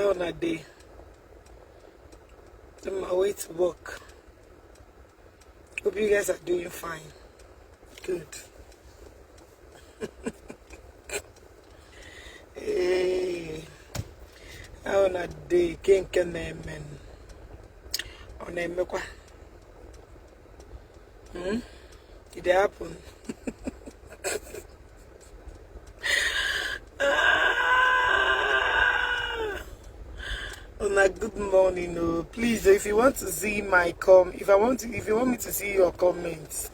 on a day. On my way to work. Hope you guys are doing fine. Good. Hey, on a day, king can name on name quoi? Did it happen? On a good morning, oh. Please, if you want to see my if you want me to see your comments,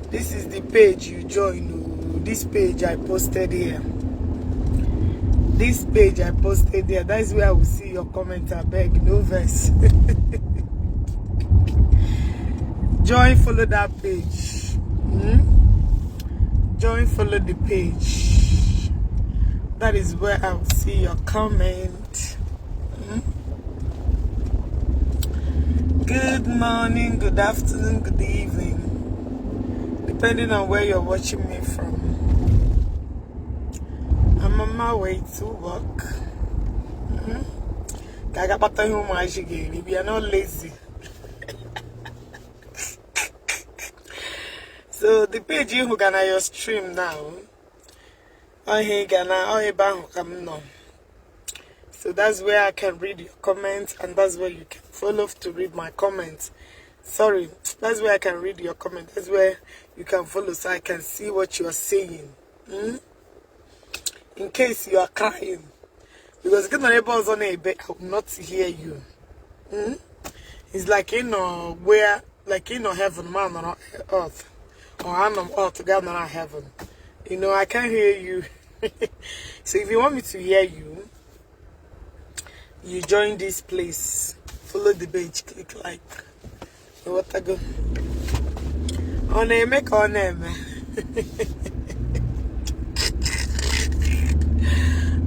this is the page you join. Oh. This page I posted here. This page I posted there. That's where I will see your comments. I beg, no verse. Join, follow that page. Join, follow the page. That is where I will see your comment. Good morning, good afternoon, good evening. Depending on where you're watching me from. I'm on my way to work. We are not lazy. So the page you can your stream now. So that's where I can read your comments, and that's where you can follow to read my comments. Sorry, that's where I can read your comments. That's where you can follow so I can see what you are saying. In case you are crying. Because get my neighbors on a bed, I will not hear you. It's like where heaven, man on earth. Or I'm on earth, God not heaven. I can't hear you. So if you want me to hear you, you join this place. Follow the page, click like. What I go? On a make on name.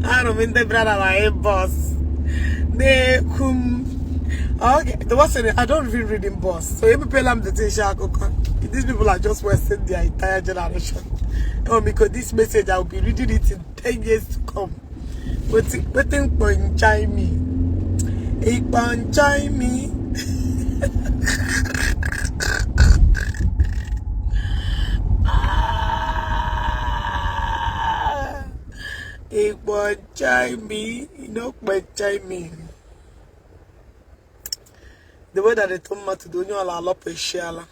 I don't mean the brother like boss. Okay, the what's in it? I don't even read in boss. So every people I'm the Isiagu. These people are just wasting their entire generation. Because this message I will be reading it in 10 years to come. Waiting for me. Me. Me. The way that they told me to do, you all up a shell.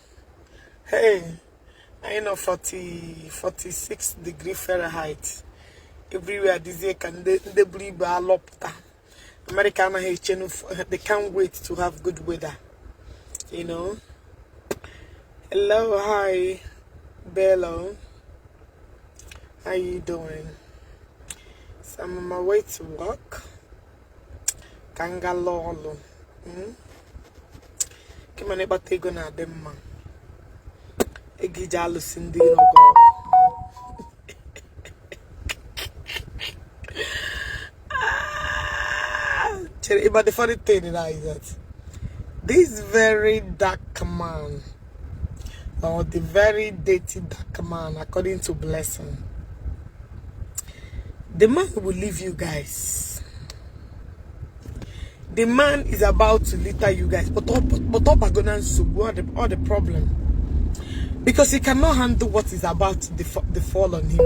Hey, I know 46 degrees Fahrenheit. Everywhere this year can they believe a lot. America, they can't wait to have good weather. Hello, hi, Bello. How you doing? So I'm on my way to work. Kangalolo. Come on, about to go na dem man. Egijalo sindi no go. But the funny thing is that this very dark man, or the very dirty dark man, according to Blessing, the man will leave you guys. The man is about to litter you guys, but all the problem, because he cannot handle what is about to fall on him.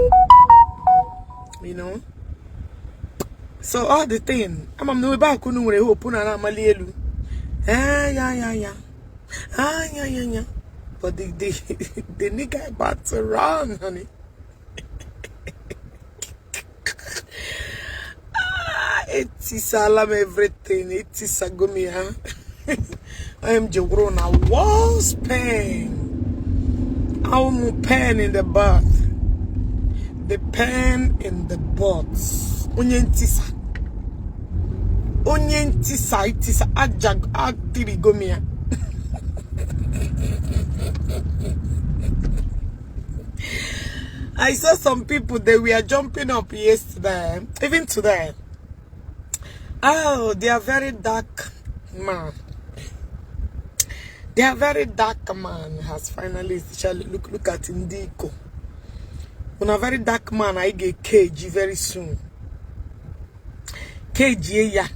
So all the thing, I'm no back kunu we hope na malielu. Yeah. But the nigga about to run, honey. It's salam everything. It's sagumia. I am grown a walls pain. I'm pain in the bath. The pain in the butts. Onyentisa itisa ajag agtirigomia. I saw some people, they were jumping up yesterday, even today. Oh, they are very dark man. They are very dark man has finally look at Ndi Igbo. When a very dark man I get cage very soon. KG ya.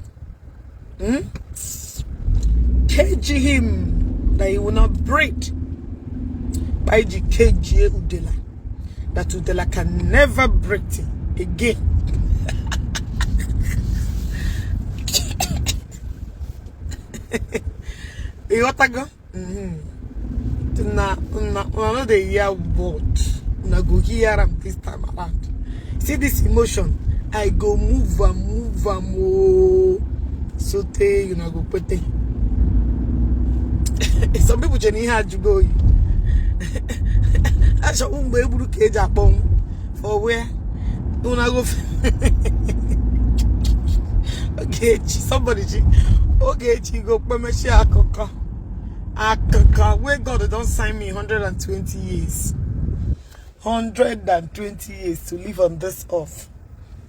KG him that he will not breed. By the KG Udela. That Udela can never break him again. You what I go? Now the year word. Now go hear him this time around. See this emotion. I go move oh. So you know go put it. Some people just need to go. I shall be able to catch up on for where don't I go. Okay, somebody Ogechi go permission akoko. Where God don't sign me 120 years. 120 years to live on this earth.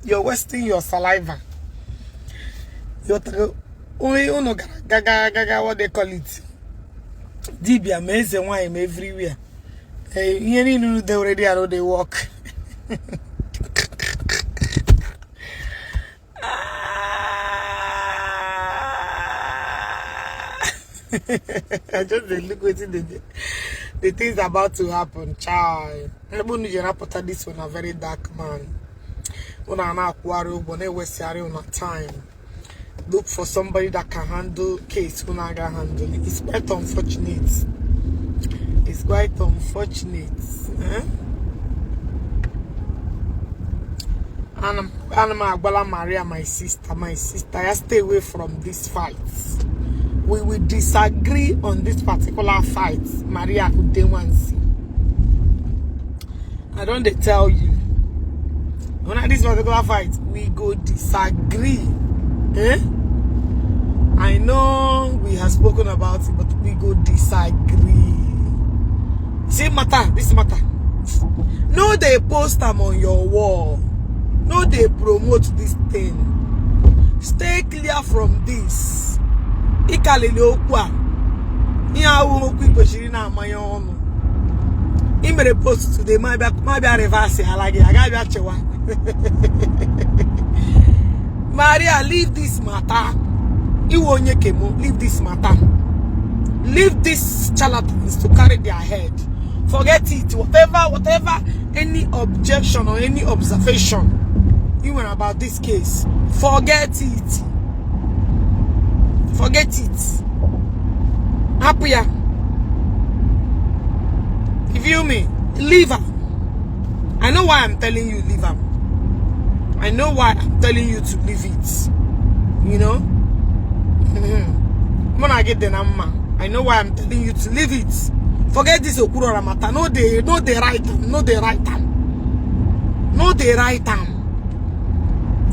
You're wasting your saliva. You're gaga what they call it. Dibia amazing why I'm everywhere. You know they already know they walk. I just look at the things about to happen, child. This one a very dark man. When I'm not worried, when I was on time. Look for somebody that can handle case when I can handle it. It's quite unfortunate. It's quite unfortunate. And I'm Maria, my sister. I stay away from these fights. We will disagree on this particular fight. Maria Udewansi. I don't tell you. When this particular fight, we go disagree. I know we have spoken about it, but we go disagree. See matter, this matter. No, they post them on your wall. No, they promote this thing. Stay clear from this. Ikalele okwa. Iya okwu ikwesiri na amanya onu. I mere post today, my reverse alage. Aga bia chewa. Maria, leave this matter. Leave this matter. Leave these charlatans to carry their head. Forget it. Whatever, any objection or any observation even about this case, forget it. Forget it. Apuya. You feel me? Leave her. I know why I'm telling you leave her. I know why I'm telling you to leave it. You know? When I get the number, I know why I'm telling you to leave it. Forget this Okwuluora matter. No, they right time. No, they right time. No, they right time.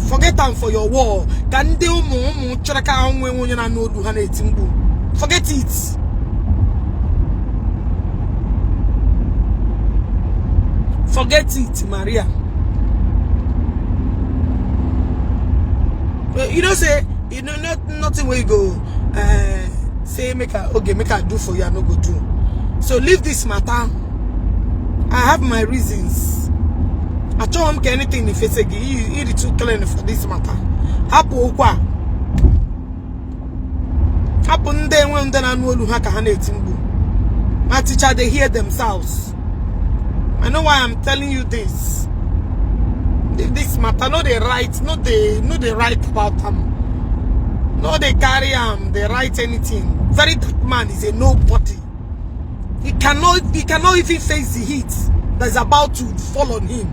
Forget them for your war. Forget it. Forget it, Maria. You know, say, you know, nothing where you go, say, make a do for you, I no go do. So leave this matter. I have my reasons. I told him anything if it's a you too clean for this matter. Happen then when then I know you have a my teacher, they hear themselves. I know why I'm telling you this. This matter, no they write, no they write about them. No they carry they write anything. Very good man is a nobody. He cannot even face the heat that's about to fall on him.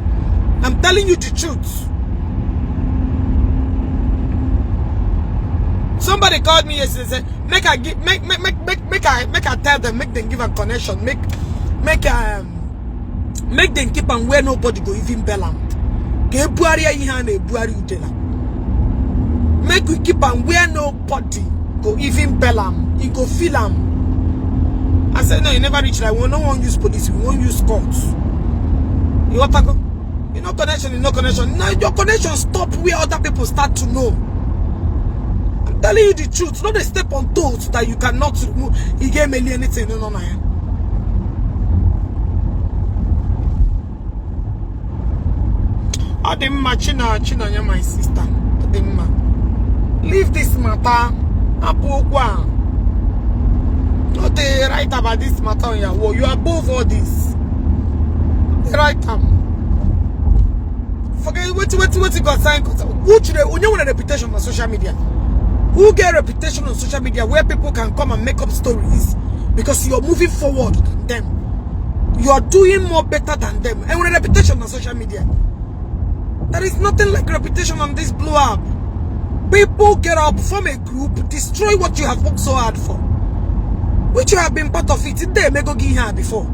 I'm telling you the truth. Somebody called me yesterday and said, make I tell them, make them give a connection, make them keep on where nobody go even bell them. Make we keep on where nobody go even bell them. You go feel them. I said, no, you never reach like we don't use police, we won't use courts. You want to go? You know connection, no connection. Now your connection stop where other people start to know. I'm telling you the truth. Not a step on toes that you cannot remove. He gave me anything. No. I didn't match China, you're my sister. I didn't match. leave this matter. Not the right about this matter on your wall. You are above all this. The right time. Forget what you got signed. Who want a reputation on social media? Who get a reputation on social media where people can come and make up stories because you're moving forward than them? You're doing more better than them. And with a reputation on social media, there is nothing like reputation on this blow up. People get up, form a group, destroy what you have worked so hard for, which you have been part of it. They may go here before,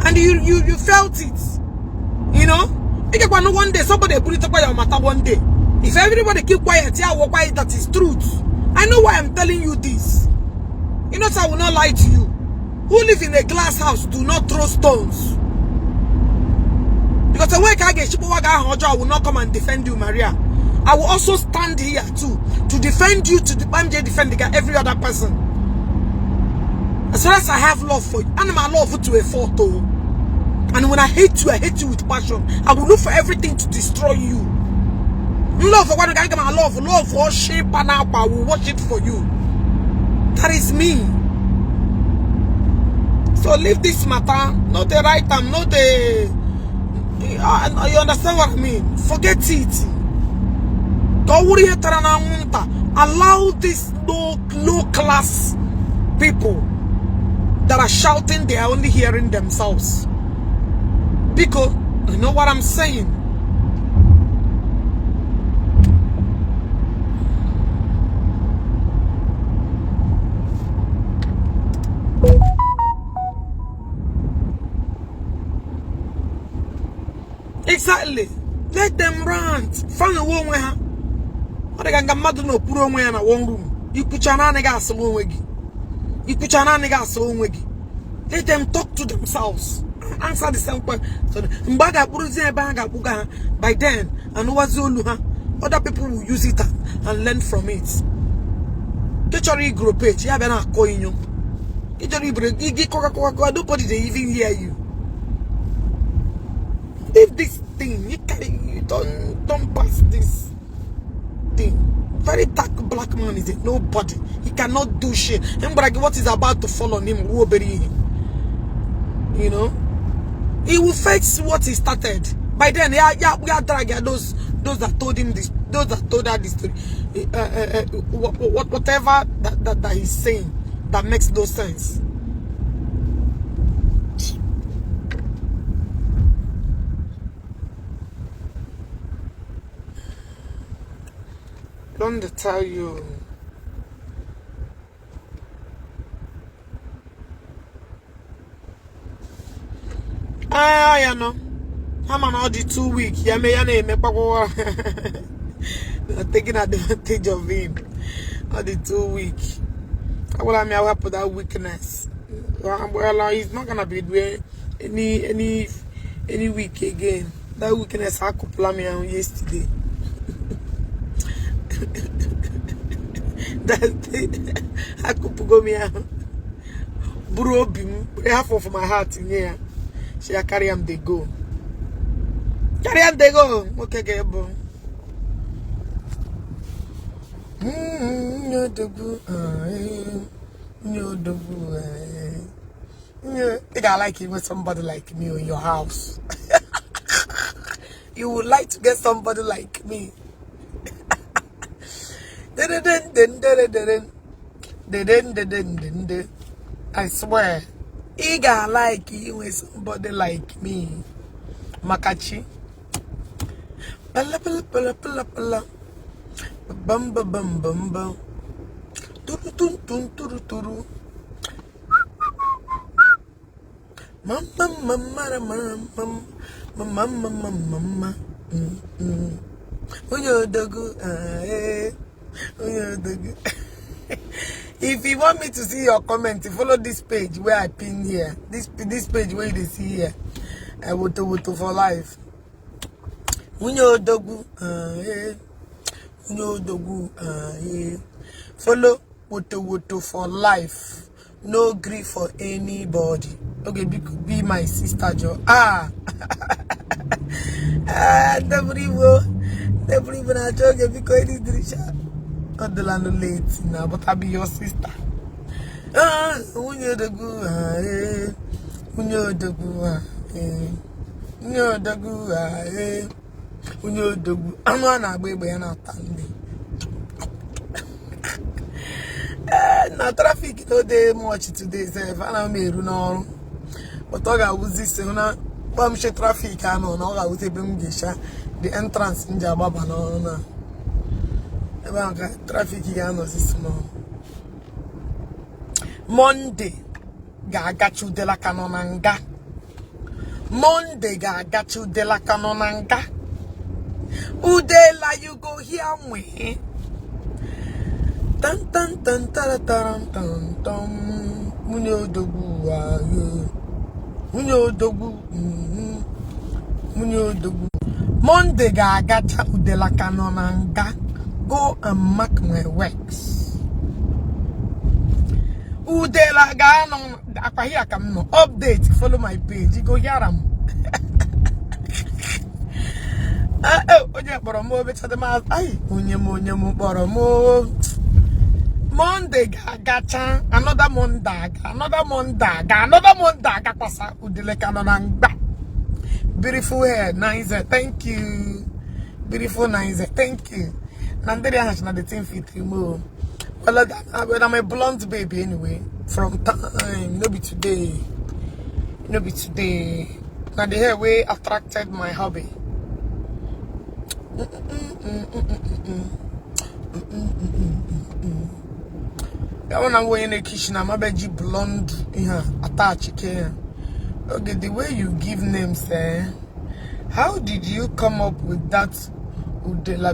and you felt it. You know, one day somebody put it up your matter one day. If everybody keep quiet, yeah, walk quiet. That is truth. I know why I'm telling you this. You know, so I will not lie to you. Who live in a glass house do not throw stones. Because the way I will not come and defend you, Maria. I will also stand here too to defend you, to defend every other person. As far as I have love for you, and my love to a photo. And when I hate you with passion. I will look for everything to destroy you. Love for what I get my love for shape and I will watch it for you. That is me. So leave this matter, not the right time, not the. You understand what I mean? Forget it. Allow these low class people that are shouting, they are only hearing themselves. Because you know what I'm saying. Exactly. Let them rant. Find a woman. What I got mad no put on in a one room. You put your nigga so wiggy. You put your nigga so wiggy. Let them talk to themselves. Answer the same question. So Mbaga Puruzi Banga Buga by then and Wazuluha. Other people will use it and learn from it. Get your group page. You have a coin you. Get your Coca-Cola. Nobody they even hear you. Leave this thing. You don't pass this thing. Very dark black man is a nobody. He cannot do shit. And what is about to fall on him, you know, he will fix what he started. By then, we are dragging those that told him this, those that told her this story. Whatever that he's saying that makes no sense. Don't tell you. You know. I'm an all the 2 weeks. Yeah, me taking advantage of him. All the 2 weeks. Well, I mean, I will put that weakness. Well, he's not gonna be doing any week again. That weakness I could plan me on yesterday. I could go me out. Bro, half of my heart in here. She carry him, they go. Carry him, they go. Okay, Gabo. No double. No double. I think I like it with somebody like me in your house. You would like to get somebody like me. I swear, he got like you with somebody like me. Makachi. Bum bum bum bum bum. Turu turu turu turu turu. Mama mama mama mama mama mama. If you want me to see your comment, follow this page where I pin here. This page where you see here. Wotowoto for life. Follow Wotowoto for life. No grief for anybody. Okay, be my sister Joe. Never even I joke because it is God the land late now, but I'll be your sister. Ah, when you're the good, when you're the good, you're the good, when you're the good. I'm not baby and not standing. Now traffic no day much today, so if I may run but I was this now. Bam she traffic I know now I was able to the entrance in Jababa no. Traffic here no this no. Monday gagachu de la canonanga. Monday gagachu de la canonanga. Udela you go here me. Tan tan tan tan tan tan tan. Munyo dogu ayo. Munyo dogu. Munyo dogu. Monday gagacha udela canonanga. Go and mark my works. Udela ganon akahia kam no update. Follow my page. You go yaram. Oje boromo becha de ma ai onyemo boromo. Monday gacha another mondag pasa udele kanonanga. Beautiful hair, nice. Thank you. Beautiful, nice. Thank you. Nanderia has not the thing fit remove. Well, I'm a blonde baby anyway. From time, no be today. Now the hair way attracted my hobby. That one I'm wearing a kitchen. I'm a veggie blonde in her attach here. Okay, the way you give names, how did you come up with that? Udela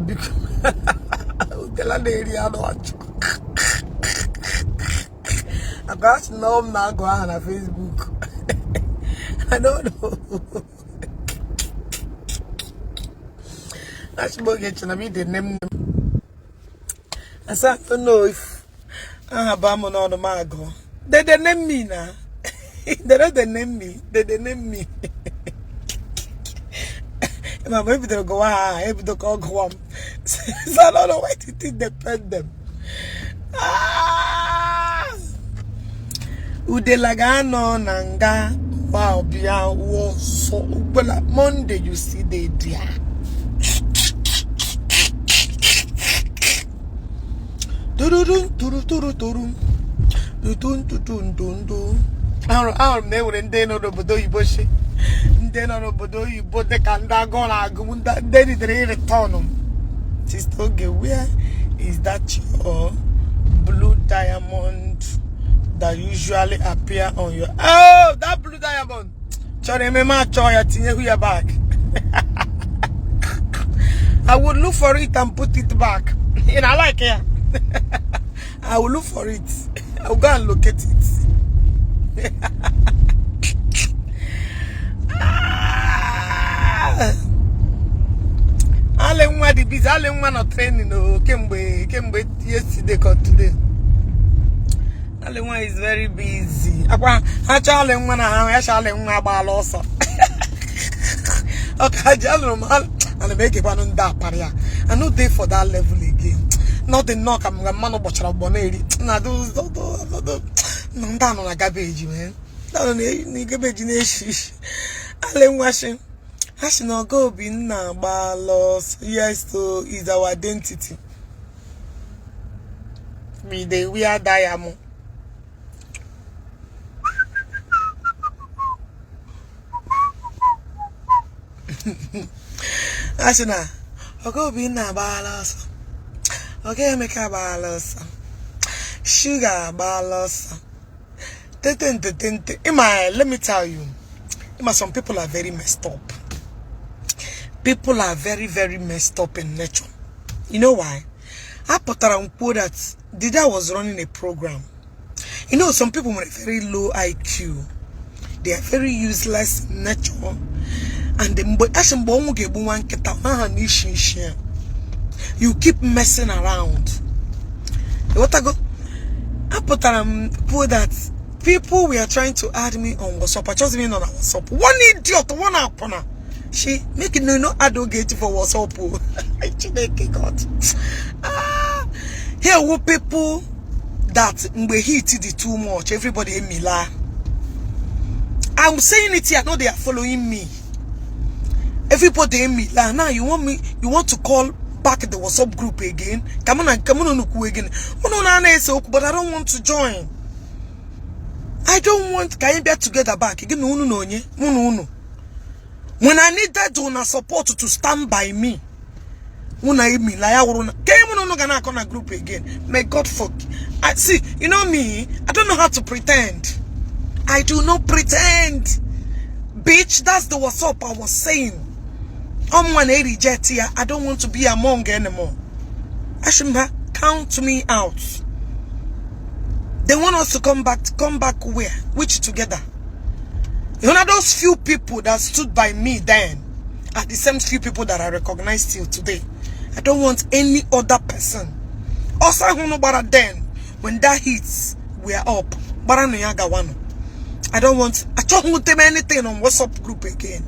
Udela area watch. I got no now go on Facebook. I don't know. That's Ogechi na me the name. I said I don't know if I have on the mago. They name me now. They don't name me. They name me. Maybe they'll go maybe they'll go home. So I don't know why to think they pet them. Udelagano nanga. Wow, bia was so well. Monday you see they dear. I never and then on the Bodo Bushi. Then on the Bodo you bought the Kandagon Agunda, then it return. Sister, where is that your blue diamond that usually appear on your that blue diamond? Sorry, me ma choy at you back. I would look for it and put it back. And I like it. I will look for it. I'll go and locate it. Alenwa the busy. Alenwa not training. No, came yesterday or today. Alenwa is very busy. Akwa hacha Alenwa na hacha Alenwa balosa. Okay, Jaloma and make it one that paria. I know they for that level again. Not the knock. I'm a man of Bochara Boneri. Now those Nanda on a garbage, man. That need garbage in Ishi. Allen washing. Has no go be now, balos. Yes, so is our identity. Me, they we are diamond. Asina, I'll go be now, balos. Okay, make a balos. Sugar balos. Let me tell you, some people are very messed up. People are very, very messed up in nature. You know why? I put around that Dida was running a program. You know, some people with very low IQ, they are very useless in nature. And you keep messing around. What I go? I put that people were trying to add me on WhatsApp. I just mean on WhatsApp. One idiot, one upper. She making no add Ogechi for WhatsApp. God. Here were people that we hit it too much. Everybody in Mila. I'm saying it here. I know they are following me. Everybody in Mila. Now you want to call back the WhatsApp group again? Come on again. But I don't want to join. I don't want to get together back again. When I need that donor support to stand by me. When I gonna group again. May God forgive. I see, you know me, I don't know how to pretend. I do not pretend. Bitch, that's the WhatsApp I was saying. I'm one reject here. I don't want to be among anymore. Ashimba, count me out. They want us to come back where? Which together? You know those few people that stood by me then are the same few people that I recognize till today. I don't want any other person. Also, I don't know about then. When that hits, we are up. I don't want anything on WhatsApp group again.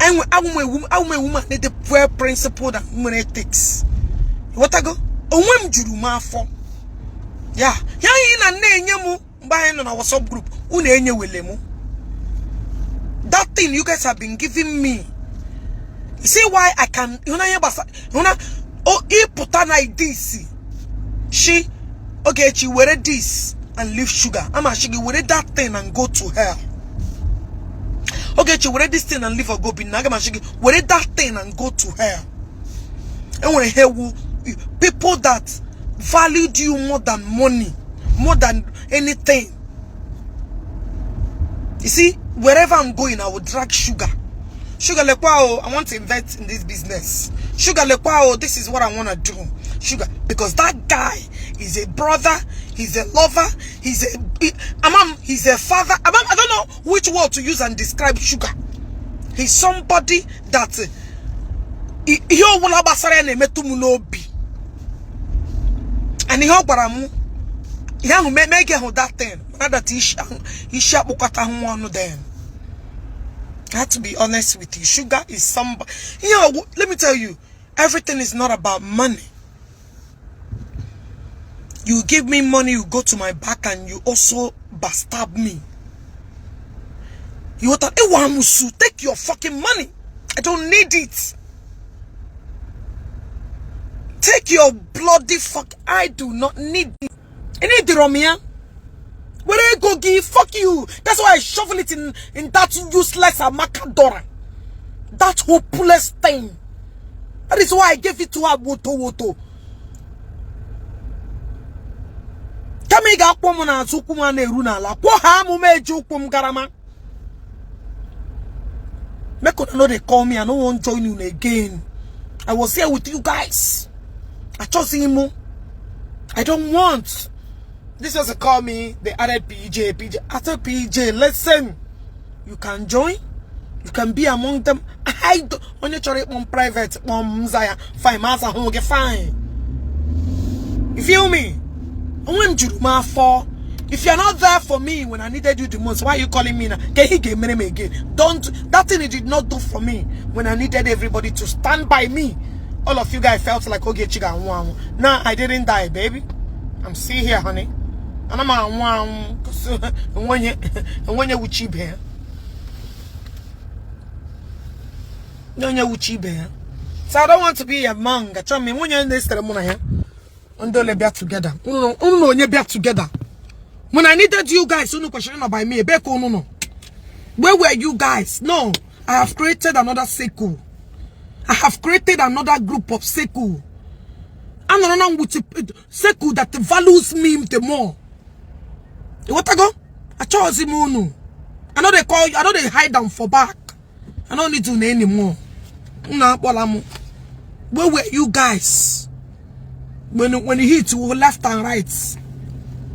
I'm a woman need the prayer principle that woman ethics. What I go? For. Yeah. On our WhatsApp group. That thing you guys have been giving me. You see why I can he put on like this. She wear this and leave sugar. She wear that thing and go to hell. She wear this thing and leave a go be she wear that thing and go to hell. And when I hear people that valued you more than money, more than anything. You see, wherever I'm going, I will drag sugar. Sugar like wow, I want to invest in this business. Sugar like wow, this is what I want to do. Sugar, because that guy is a brother, he's a lover, he's a father. I don't know which word to use and describe Sugar. He's somebody that he will basara ne metumunobi. And he baramu he make that thing. That Ishi bukata then. I have to be honest with you. Sugar is somebody. You know, let me tell you, everything is not about money. You give me money, you go to my back, and you also backstab me. You thought, hey, take your fucking money. I don't need it. Take your bloody fuck. I do not need it. You need the Romeo. Where I go give, fuck you. That's why I shovel it in that useless Amakadora. That hopeless thing. That is why I gave it to her Wotowoto. Kamiga pomona sukuma ne runa la. Kwa hamu meju kum garama. Make know they call me. I don't want to join you again. I was here with you guys. I chose him. I don't want. This was a call me. They added PJ. After PJ, listen. You can join. You can be among them. I don't. On your chore on private. On Mzaya. Fine. Masa home. Okay, fine. You feel me? If you're not there for me when I needed you the most, why are you calling me now? Again. Don't. That thing you did not do for me when I needed everybody to stand by me. All of you guys felt like Ogechi Okeke Njaka. Nah, I didn't die, baby. I'm still here, honey. And I'm when you cheap here. So I don't want to be a manga. Tell me when you're in this ceremony here. And don't let us together. No, you be together. When I needed you guys, no question about me. No. Where were you guys? No, I have created another circle. I have created another group of circle. And another with circle that values me the more. What I go? I chose him. I know they call you. I know they hide them for back. I don't need to know anymore. Where were you guys? When you hit to left and right.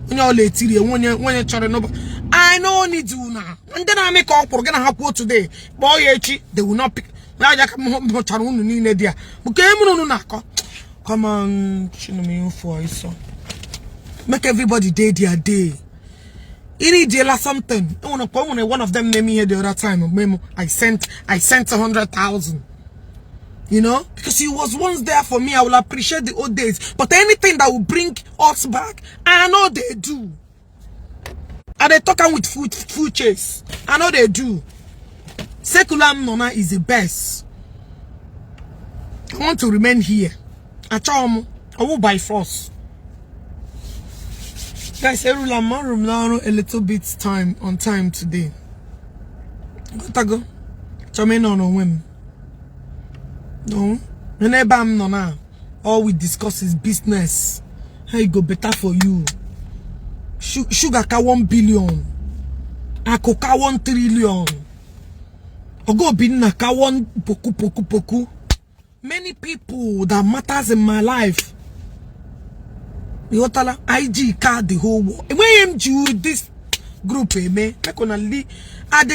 When you're late, when you're trying to I know need to now. And then I make up for gonna have what today. Boy, they will not pick. Now I come home to Charu. Come on, me for so. Make everybody day their day. Iri Ji something. One of them named me here the other time. I sent 100,000. You know, because he was once there for me. I will appreciate the old days. But anything that will bring us back, I know they do. And they talk with food chase. I know they do. Secular Nona is the best. I want to remain here. I will by force. Guys, a little bit on time today. Go. No, whenever I'm not now, all we discuss is business. How it go better for you? Sugar ka 1 billion, Akoka 1 trillion, Ogo bin ka 1 poku. Many people that matters in my life. Yotala IG card the whole world. When you this group, they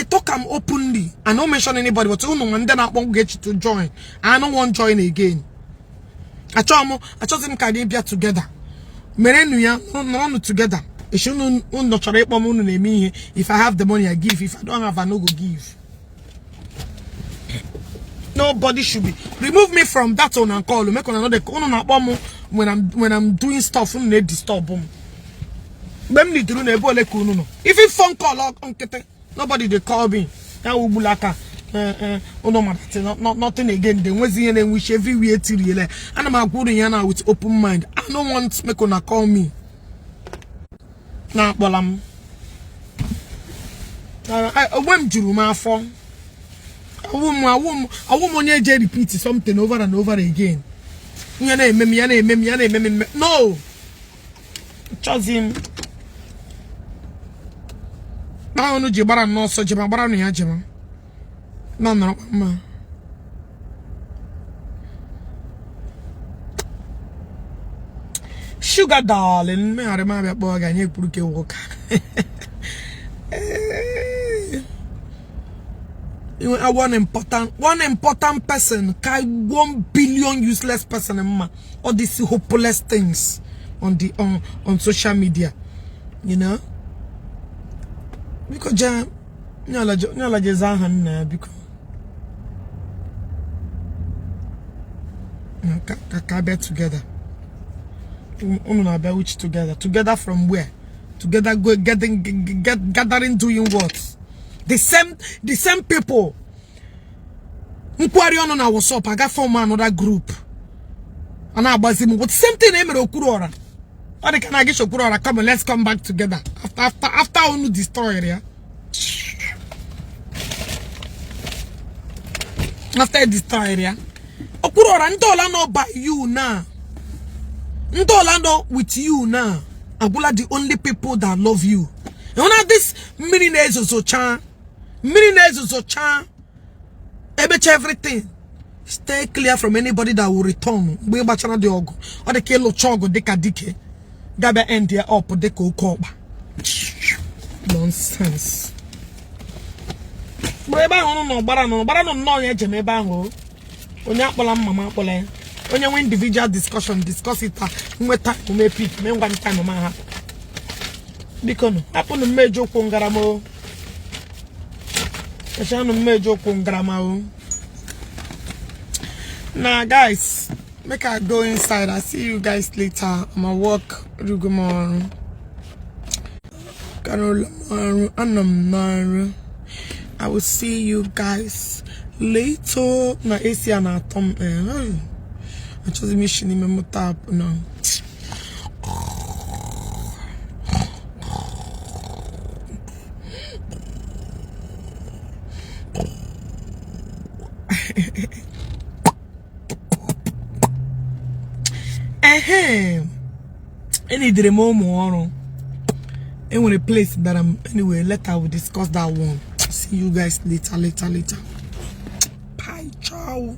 talk openly. I don't mention anybody, but and then I won't get you to join. I don't want to join again. I chose them Caribbean together. Merenuya, no together. If I have the money, I give. If I don't have, I no go give. Nobody should be. Remove me from that one and call. Make another when I'm doing stuff, they disturb them. If it's phone call, nobody they call me. Nothing again. They was here and wish everywhere till you and I'm going here with open mind. I don't want me to call me. Now, well, I went to my phone. A woman repeat something over and over again. No, chose him. No, Jibara, no, so Jibara, no, no. Sugar darling, me I remember boy again put walk. One important person, 1 billion useless person, all these hopeless things on social media, you know. Because together. Together from where? Together gathering doing what? The same people. Nkwari on our shop. I got from another group. And I was him with same thing. Okwuluora. Or they can I get Okwuluora? Come on, let's come back together. After I will destroy it, yeah. After I destroy it, yeah. Okwuluora, Ndola no by you now. Ndola with you now. Agula the only people that love you. You know this millionaires also chan. Everything. Stay clear from anybody that will return. We bachana de ogo. Or the kelo chogo deka dike. Gabe end here up deko koba. Nonsense. Only individual discussion, discuss it. Time me pick. Me one time man happen. Because happen to major kongaramo. Now guys, make I go inside. I see you guys later. I'ma walk Rugumon. I will see you guys later. Na Asia na Tom. I chose mission in my tap now. Any dream more and when a place that I'm anyway later we'll discuss that one. See you guys later. Bye, ciao.